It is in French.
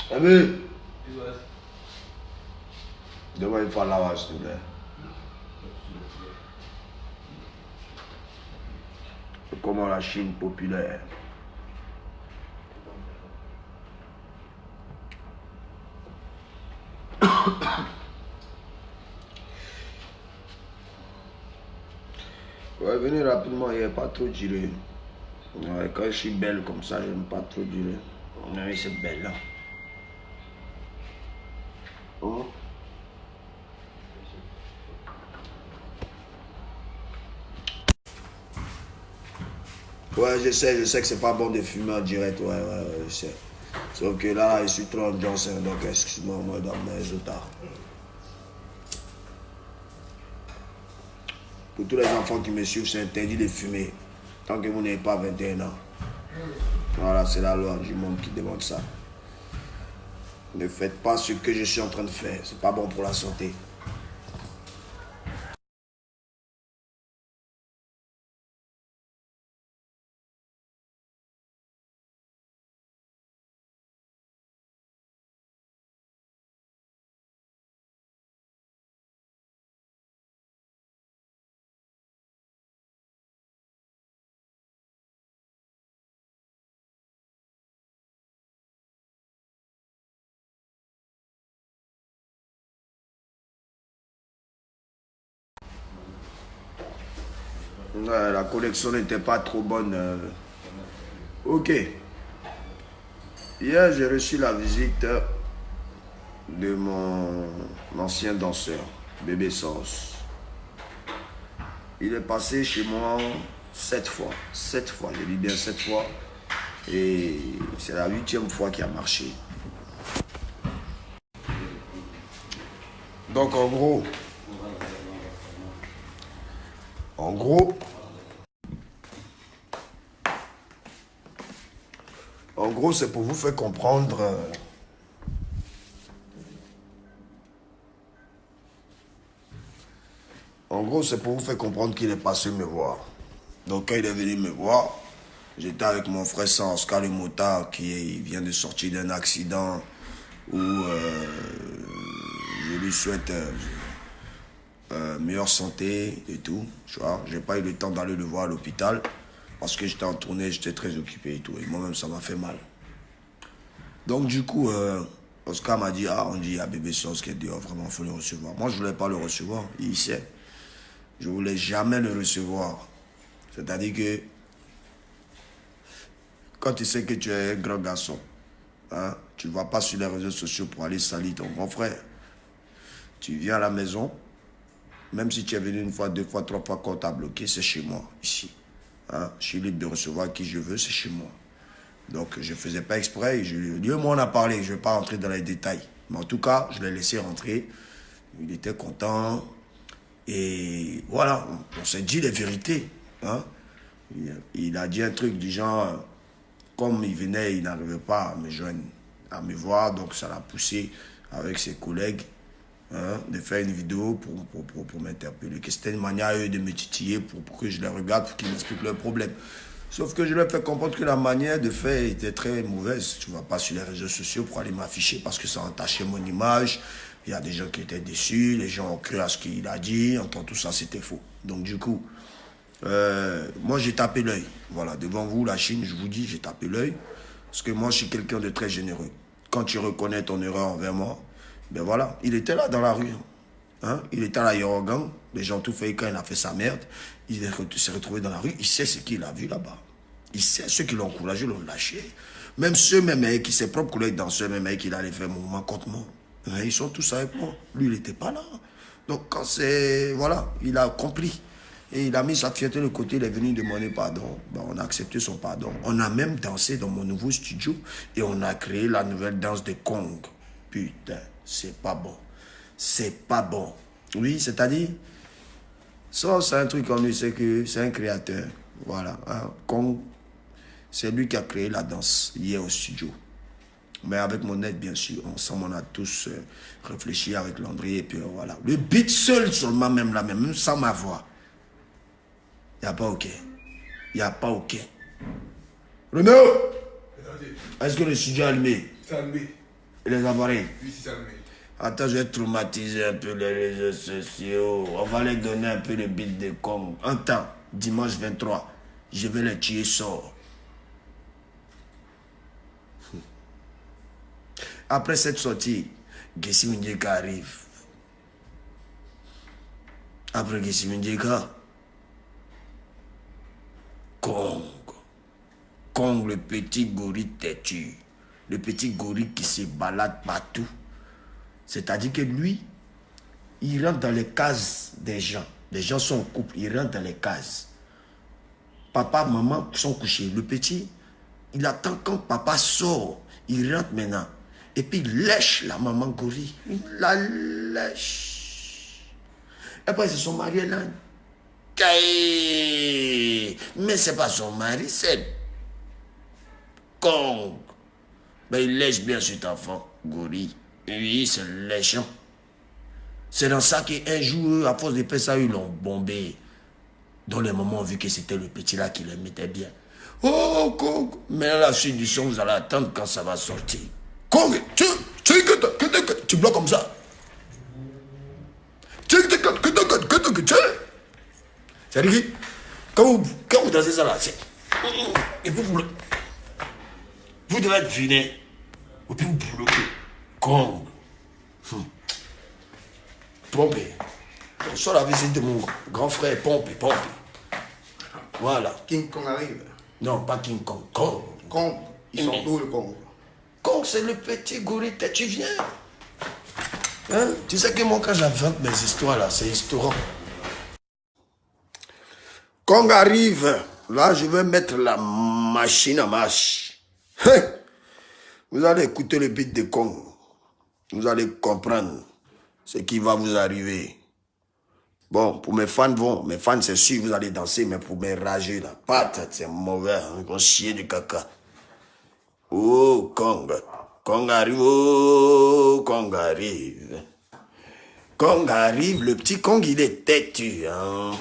T'as vu? Demain, il faut laver, s'il te plaît. Comment la Chine populaire. Ouais, venez rapidement, il n'y a pas trop duré. Ouais, quand je suis belle comme ça, j'aime pas trop durer. Oui, c'est belle là. Oh. Ouais, je sais que c'est pas bon de fumer en direct, ouais, je sais. Sauf que là, je suis trop en Johnson, donc excuse-moi, moi, dans mes résultats. Pour tous les enfants qui me suivent, c'est interdit de fumer. Tant que vous n'avez pas 21 ans. Voilà, c'est la loi du monde qui demande ça. Ne faites pas ce que je suis en train de faire. C'est pas bon pour la santé. Ouais, la connexion n'était pas trop bonne. Ok. Hier, j'ai reçu la visite de mon ancien danseur, Bébé Sauce. Il est passé chez moi 7 fois. 7 fois, je dis bien 7 fois. Et c'est la 8e fois qu'il a marché. Donc en gros, c'est pour vous faire comprendre. En gros, c'est pour vous faire comprendre qu'il est passé me voir. Donc quand il est venu me voir, j'étais avec mon frère sans Oscar le motard qui vient de sortir d'un accident où je lui souhaite meilleure santé et tout. Tu vois, j'ai pas eu le temps d'aller le voir à l'hôpital parce que j'étais en tournée, j'étais très occupé et tout. Et moi-même, ça m'a fait mal. Donc du coup, Oscar m'a dit, on dit à Bébé Sauce qui est dehors, vraiment, il faut le recevoir. Moi, je voulais pas le recevoir, il sait. Je voulais jamais le recevoir. C'est-à-dire que quand tu sais que tu es un grand garçon, hein, tu ne vas pas sur les réseaux sociaux pour aller salir ton grand frère. Tu viens à la maison, même si tu es venu une fois, 2 fois, 3 fois, quand tu as bloqué, c'est chez moi, ici. Hein, je suis libre de recevoir qui je veux, c'est chez moi. Donc je ne faisais pas exprès. Dieu m'en a parlé, je ne vais pas rentrer dans les détails. Mais en tout cas, je l'ai laissé rentrer. Il était content. Et voilà, on s'est dit les vérités. Hein. Il a dit un truc du genre, comme il venait, il n'arrivait pas à me joindre, à me voir, donc ça l'a poussé avec ses collègues, hein, de faire une vidéo pour m'interpeller. C'était une manière à eux de me titiller pour que je les regarde, pour qu'ils m'expliquent leurs problèmes. Sauf que je leur ai fait comprendre que la manière de faire était très mauvaise. Tu ne vas pas sur les réseaux sociaux pour aller m'afficher parce que ça entachait mon image. Il y a des gens qui étaient déçus, les gens ont cru à ce qu'il a dit, entend tout ça, c'était faux. Donc du coup, moi j'ai tapé l'œil. Voilà, devant vous, la Chine, je vous dis, j'ai tapé l'œil. Parce que moi, je suis quelqu'un de très généreux. Quand tu reconnais ton erreur envers moi, ben voilà, il était là dans la rue. Hein? Il était à la Yorogan, les gens tout fait quand il a fait sa merde. Il s'est retrouvé dans la rue, il sait ce qu'il a vu là-bas. Il sait ceux qui l'ont encouragé, l'ont lâché. Même ceux même qui ses propres collègues dans ceux même qui allaient faire mouvement contre moi. Ils sont tous avec moi. Lui, il n'était pas là. Donc quand c'est... Voilà, il a compris. Et il a mis sa fierté de côté, il est venu demander pardon. Ben, on a accepté son pardon. On a même dansé dans mon nouveau studio et on a créé la nouvelle danse de Kong. Putain, c'est pas bon. C'est pas bon. Oui, c'est-à-dire, ça c'est un truc en lui, c'est que c'est un créateur. Voilà. Hein. Kong, c'est lui qui a créé la danse hier au studio. Mais avec mon aide, bien sûr. Ensemble, on a tous réfléchi avec Landry et puis voilà. Le beat seul seulement, même sans ma voix. Il n'y a pas OK. Il n'y a pas OK. Renaud, est-ce que le studio est allumé? C'est allumé. Les appareils. Oui, c'est ça le mail. Attends, je vais traumatiser un peu les réseaux sociaux. On va les donner un peu le beat de Kong. Un temps, dimanche 23, je vais les tuer sort. Après cette sortie, Gessi Mindjeka arrive. Après Gessi Mindjeka, Kong. Kong, le petit gorille têtu. Le petit gorille qui se balade partout. C'est-à-dire que lui, il rentre dans les cases des gens. Les gens sont en couple, il rentre dans les cases. Papa, maman sont couchés. Le petit, il attend quand papa sort. Il rentre maintenant. Et puis il lèche la maman gorille. Il la lèche. Et après, ils se sont mariés là. Mais c'est pas son mari, c'est Kong. Mais il lèche bien cet enfant, gorille. Oui, c'est léchant. C'est dans ça qu'un jour, à force de faire ça, ils l'ont bombé. Dans les moments, on a vu que c'était le petit là qui les mettait bien. Oh, Kong. Mais à la suite du son, vous allez attendre quand ça va sortir. Kong, tu bloques comme ça. C'est-à-dire que quand vous dansez ça là, et puis vous devez être viné. Et puis vous bloquez. Kong. Pompe. On sort la visite de mon grand frère. Pompe. Voilà. King Kong arrive. Non, pas King Kong. Kong. Kong. Ils sont où le Kong? Kong, c'est le petit gorille. Tu viens. Hein? Tu sais que moi, quand j'invente mes histoires là, c'est historique. Kong arrive. Là, je vais mettre la machine en marche. Vous allez écouter le beat de Kong. Vous allez comprendre ce qui va vous arriver. Bon, pour mes fans, c'est sûr, vous allez danser, mais pour mes rageux, la patate, c'est mauvais, hein, ils vont chier du caca. Oh, Kong. Kong arrive, oh, Kong arrive. Kong arrive, le petit Kong, il est têtu, hein.